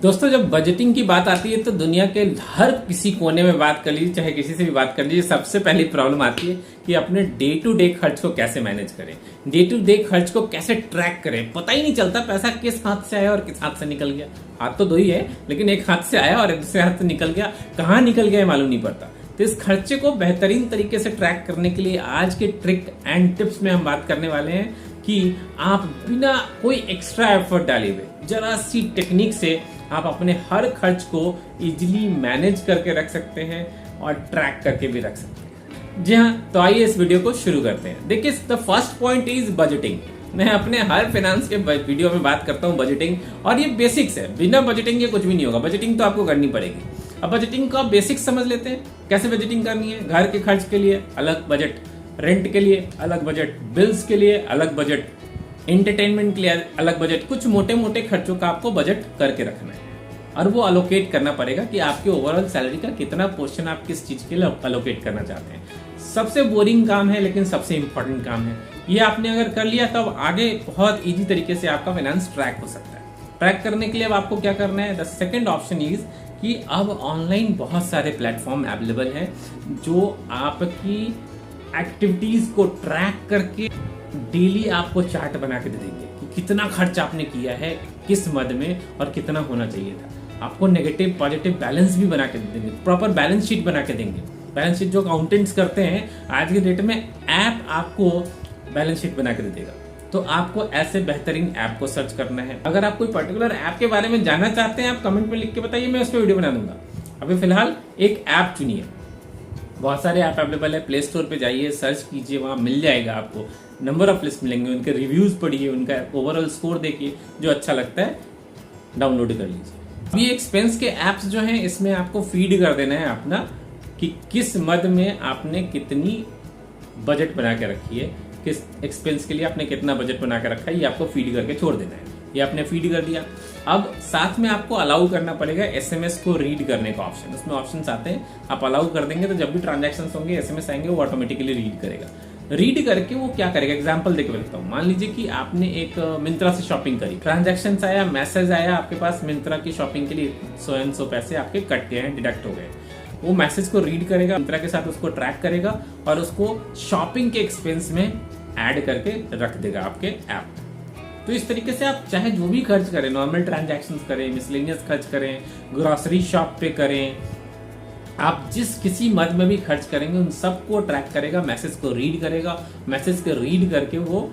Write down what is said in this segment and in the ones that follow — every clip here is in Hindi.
दोस्तों, जब बजटिंग की बात आती है तो दुनिया के हर किसी कोने में बात कर लीजिए, चाहे किसी से भी बात कर लीजिए, सबसे पहली प्रॉब्लम आती है कि अपने डे टू डे खर्च को कैसे मैनेज करें, डे टू डे खर्च को कैसे ट्रैक करें। पता ही नहीं चलता पैसा किस हाथ से आया और किस हाथ से निकल गया। हाथ तो दो ही है, लेकिन एक हाथ से आया और एक दूसरे हाथ से निकल गया, कहाँ निकल गया मालूम नहीं पड़ता। तो इस खर्चे को बेहतरीन तरीके से ट्रैक करने के लिए आज के ट्रिक एंड टिप्स में हम बात करने वाले हैं कि आप बिना कोई एक्स्ट्रा एफर्ट डाले हुए जरा सी टेक्निक से आप अपने हर खर्च को इजीली मैनेज करके रख सकते हैं और ट्रैक करके भी रख सकते हैं। जी हाँ, तो आइए इस वीडियो को शुरू करते हैं। देखिए, the first point is budgeting. मैं अपने हर फाइनेंस के वीडियो में बात करता हूँ बजटिंग, और ये बेसिक्स है। बिना बजटिंग के कुछ भी नहीं होगा। बजटिंग तो आपको करनी पड़ेगी। अब बजटिंग को आप बेसिक्स समझ लेते हैं, कैसे बजटिंग करनी है। घर के खर्च के लिए अलग बजट, रेंट के लिए अलग बजट, बिल्स के लिए अलग बजट, एंटरटेनमेंट के लिए अलग बजट। कुछ मोटे मोटे खर्चों का आपको बजट करके रखना है और वो अलोकेट करना पड़ेगा कि आपके ओवरऑल सैलरी का कितना पोर्शन आप किस चीज के लिए अलोकेट करना चाहते हैं। सबसे बोरिंग काम है लेकिन सबसे इंपॉर्टेंट काम है। ये आपने अगर कर लिया तब आगे बहुत इजी तरीके से आपका फाइनेंस ट्रैक हो सकता है। ट्रैक करने के लिए अब आपको क्या करना है, द सेकेंड ऑप्शन इज कि अब ऑनलाइन बहुत सारे प्लेटफॉर्म अवेलेबल हैं जो आपकी एक्टिविटीज को ट्रैक करके डेली आपको चार्ट बना के दे देंगे कि कितना खर्च आपने किया है, किस मद में और कितना होना चाहिए था। आपको नेगेटिव पॉजिटिव बैलेंस भी बना के दे देंगे, प्रॉपर बैलेंस शीट बना के देंगे। बैलेंस शीट जो अकाउंटेंट्स करते हैं आज के डेट में, ऐप आपको बैलेंस शीट बना के दे देगा। तो आपको ऐसे बेहतरीन ऐप को सर्च करना है। अगर आप कोई पर्टिकुलर ऐप के बारे में जानना चाहते हैं, आप कमेंट में लिख के बताइए, मैं उस पर वीडियो बना दूंगा। अभी फिलहाल एक ऐप चुनिए। बहुत सारे ऐप अवेलेबल है, प्ले स्टोर पे जाइए, सर्च कीजिए, वहां मिल जाएगा आपको। नंबर ऑफ लिस्ट मिलेंगे, उनके रिव्यूज पढ़िए, उनका ओवरऑल स्कोर देखिए, जो अच्छा लगता है डाउनलोड कर लीजिए। ये एक्सपेंस के ऐप्स जो हैं, इसमें आपको फीड कर देना है अपना कि किस मद में आपने कितनी बजट बना के रखी है, किस एक्सपेंस के लिए आपने कितना बजट बना के रखा है, ये आपको फीड करके छोड़ देना है। ये आपने फीड कर दिया। अब साथ में आपको अलाउ करना पड़ेगा एसएमएस को रीड करने का ऑप्शन। उसमें ऑप्शंस आते हैं, आप अलाउ कर देंगे तो जब भी ट्रांजैक्शंस होंगे, एसएमएस आएंगे, वो ऑटोमेटिकली रीड करेगा। रीड करके वो क्या करेगा, एग्जांपल देके बताता हूँ। मान लीजिए कि आपने एक मिंत्रा से शॉपिंग करी, ट्रांजैक्शन आया, मैसेज आया आपके पास, मिंत्रा की शॉपिंग के लिए 100 पैसे आपके कट गए हैं, डिडक्ट हो गए। वो मैसेज को रीड करेगा, मिंत्रा के साथ उसको ट्रैक करेगा और उसको शॉपिंग के एक्सपेंस में ऐड करके रख देगा आपके ऐप। तो इस तरीके से आप चाहे जो भी खर्च करें, नॉर्मल ट्रांजैक्शंस करें, मिसलेनियस खर्च करें, ग्रोसरी शॉप पे करें, आप जिस किसी मद में भी खर्च करेंगे उन सबको ट्रैक करेगा, मैसेज को रीड करेगा, मैसेज को रीड करके वो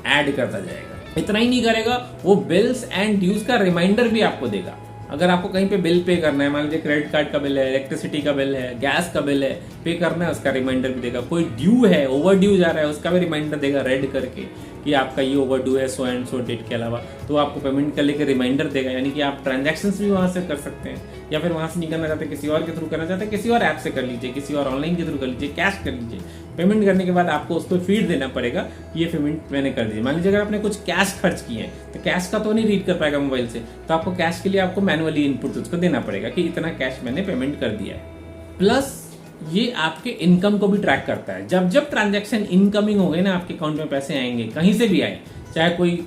ऐड करता जाएगा। इतना ही नहीं करेगा, वो बिल्स एंड ड्यूज का रिमाइंडर भी आपको देगा। अगर आपको कहीं पे बिल पे करना है, मान लीजिए क्रेडिट कार्ड का बिल है, इलेक्ट्रिसिटी का बिल है, गैस का बिल है, पे करना है, उसका रिमाइंडर भी देगा। कोई ड्यू है, ओवर ड्यू जा रहा है, उसका भी रिमाइंडर देगा रेड करके कि आपका ये ओवर ड्यू है सो एंड सो डेट के अलावा, तो आपको पेमेंट करने के रिमाइंडर देगा। यानी कि आप ट्रांजैक्शंस भी वहां से कर सकते हैं, या फिर वहां से नहीं करना चाहते, किसी और के थ्रू करना चाहते हैं, किसी और ऐप से कर लीजिए, किसी और ऑनलाइन के थ्रू कर लीजिए, कैश कर लीजिए। पेमेंट करने के बाद आपको उसको फीड देना पड़ेगा कि ये पेमेंट मैंने कर दी। मान लीजिए अगर आपने कुछ कैश खर्च किए हैं तो कैश का तो नहीं रीड कर पाएगा मोबाइल से, तो आपको कैश के लिए आपको मैनुअली इनपुट उसको देना पड़ेगा कि इतना कैश मैंने पेमेंट कर दिया है। प्लस ये आपके इनकम को भी ट्रैक करता है। जब जब ट्रांजैक्शन इनकमिंग हो गए ना, आपके अकाउंट में पैसे आएंगे, कहीं से भी आए, चाहे कोई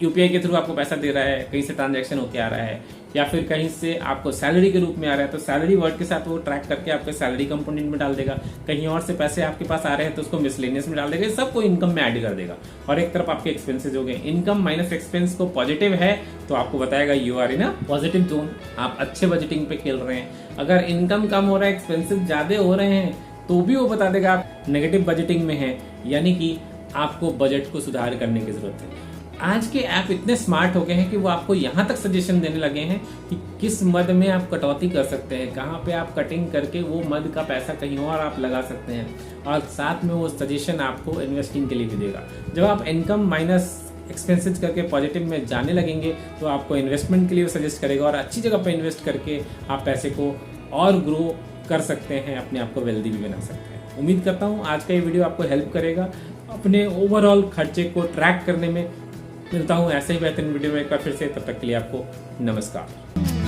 यूपीआई के थ्रू आपको पैसा दे रहा है, कहीं से ट्रांजैक्शन होके आ रहा है, या फिर कहीं से आपको सैलरी के रूप में आ रहा है, तो सैलरी वर्ड के साथ वो ट्रैक करके आपके सैलरी कंपोनेंट में डाल देगा। कहीं और से पैसे आपके पास आ रहे हैं तो उसको मिसलेनियस में डाल देगा, सबको इनकम में ऐड कर देगा। और एक तरफ आपके एक्सपेंसेस हो गए। इनकम माइनस एक्सपेंस को पॉजिटिव है तो आपको बताएगा you are in a positive zone, आप अच्छे बजटिंग पे खेल रहे हैं। अगर इनकम कम हो रहा है, एक्सपेंसिव ज्यादा हो रहे हैं, तो भी वो बता देगा आप नेगेटिव बजटिंग में है, यानी कि आपको बजट को सुधार करने की जरूरत है। आज के ऐप इतने स्मार्ट हो गए हैं कि वो आपको यहाँ तक सजेशन देने लगे हैं कि किस मद में आप कटौती कर सकते हैं, कहाँ पे आप कटिंग करके वो मद का पैसा कहीं और आप लगा सकते हैं, और साथ में वो सजेशन आपको इन्वेस्टिंग के लिए भी देगा। जब आप इनकम माइनस एक्सपेंसेस करके पॉजिटिव में जाने लगेंगे तो आपको इन्वेस्टमेंट के लिए सजेस्ट करेगा, और अच्छी जगह पर इन्वेस्ट करके आप पैसे को और ग्रो कर सकते हैं, अपने आप को वेल्दी भी बना सकते हैं। उम्मीद करता हूँ आज का ये वीडियो आपको हेल्प करेगा अपने ओवरऑल खर्चे को ट्रैक करने में। मिलता हूँ ऐसे ही बेहतरीन वीडियो में एक बार फिर से, तब तक के लिए आपको नमस्कार।